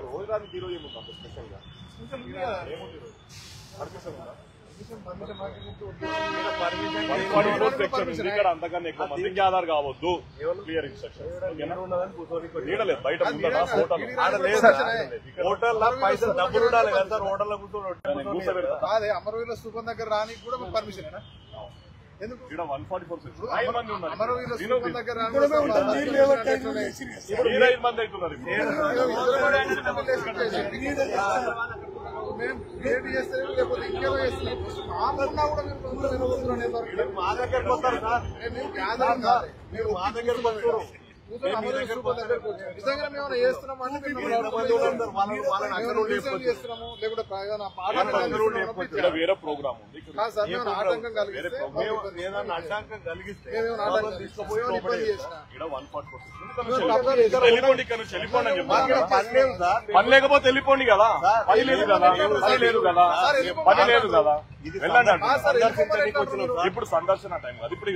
రోజురాని hero ఏముందా special గా ఇక్కడ అంతకన్నా ఎక్కువ మందికి ఆధార్ కావద్దు క్లియర్ ఇన్స్ట్రక్షన్స్ బయట హోటల్ పైసలు డబ్బులు ఉండాలి కదా సార్ హోటల్లో కూర్చోబెడతా అమరవీరుల స్థూపం దగ్గర రానికి కూడా పర్మిషన్ ఇక్కడ 144 మంది ఉన్నారు మా దగ్గరకు వస్తారు సార్ మీరు మా దగ్గరకు వస్తారు నిజంగా మేము చేస్తున్నామంటే వేరే ప్రోగ్రామ్ ఉంది ఆటంకం కలిగిస్తే వెళ్ళిపోండి ఇక్కడ నుంచి వెళ్ళిపోండి అని చెప్పి పని లేకపోతే వెళ్ళిపోండి కదా పని లేదు కదా పని లేదు కదా వెళ్ళండి ఇప్పుడు సందర్శన టైం కాదు ఇప్పుడు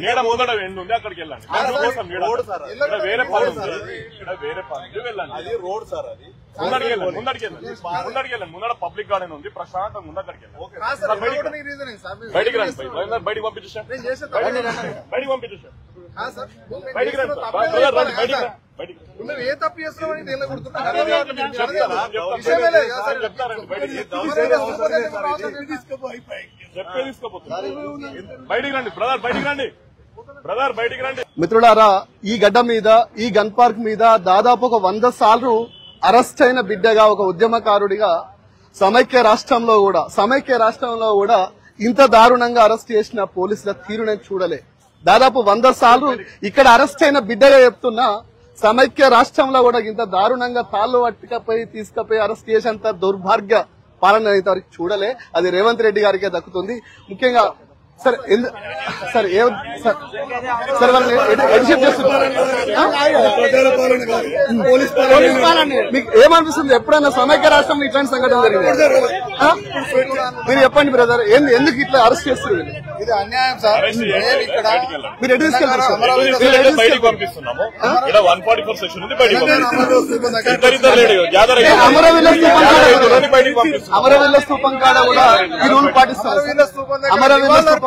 నీడ మొదట ఎండు ఉంది అక్కడికి వెళ్ళండి ఇక్కడ వేరే పని ఉంది ఇక్కడ వేరే పని వెళ్ళండి అది రోడ్ సార్ అది ముందడికి వెళ్ళండి ముందర పబ్లిక్ గార్డెన్ ఉంది ప్రశాంతంగా ఉంది అక్కడికి వెళ్ళండి బయటికి రండి బయటికి పంపించేసాను బయటికి పంపించేసాను బయటికి రండి ఏ తప్పు చేస్తున్నామని చెప్పే తీసుకోపోతున్నారు బయటికి రండి బ్రదర్ బయటికి రండి మిత్రులారా ఈ గడ్డ మీద ఈ గన్ పార్క్ మీద దాదాపు ఒక 100 సార్లు అరెస్ట్ అయిన బిడ్డగా ఒక ఉద్యమకారుడిగా సమైక్య రాష్ట్రంలో కూడా ఇంత దారుణంగా అరెస్ట్ చేసిన పోలీసుల తీరు నేను చూడలే. దాదాపు 100 సార్లు ఇక్కడ అరెస్ట్ అయిన బిడ్డగా చెప్తున్నా సమైక్య రాష్ట్రంలో కూడా ఇంత దారుణంగా తాళ్లు పట్టుకపోయి తీసుకుపోయి అరెస్ట్ చేసేంత దౌర్భాగ్య పాలన ఇంతవరకు చూడలే. అది రేవంత్ రెడ్డి గారికే దక్కుతుంది. ముఖ్యంగా సార్ సార్ సార్ వాళ్ళని ఎడిషన్ చేస్తున్నారు. మీకు ఏమనిపిస్తుంది? ఎప్పుడైనా సమైక్య రాష్ట్రంలో ఇట్లాంటి సంఘటన జరిగింది? మీరు చెప్పండి బ్రదర్, ఎందుకు ఇట్లా అరెస్ట్ చేస్తున్నారు? ఇది అన్యాయం సార్. మీరు ఎటు తీసుకెళ్తారు? బయటికి పంపిస్తున్నాము. అమరవీరుల స్థూపం కాడ కూడా ఈ రూల్ పాటిస్తారు. అమరవీరుల స్థూపం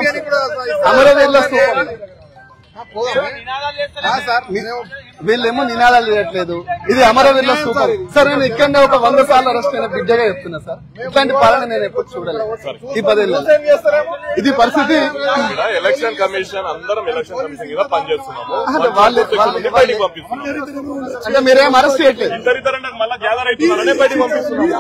వీళ్ళేమో నినాదాలు చేయట్లేదు. ఇది అమరవీరుల స్థూపం. సార్ నేను ఇక్కడనే ఒక 100 సార్లు అరెస్ట్ అయిన బిడ్డగా చెప్తున్నా సార్. ఇట్లాంటి పాలన నేను ఎప్పుడు చూడలేదు ఈ 10 ఏళ్ళు. ఇది పరిస్థితి. ఎలక్షన్ కమిషన్ అందరం ఎలక్షన్ కమిషన్ గా పనిచేస్తున్నాము. అంటే మీరేం అరెస్ట్ చేయట్లేదు. మళ్ళీ గ్యాదర్ అవుతున్నారనే బయటికి పంపిస్తున్నాము.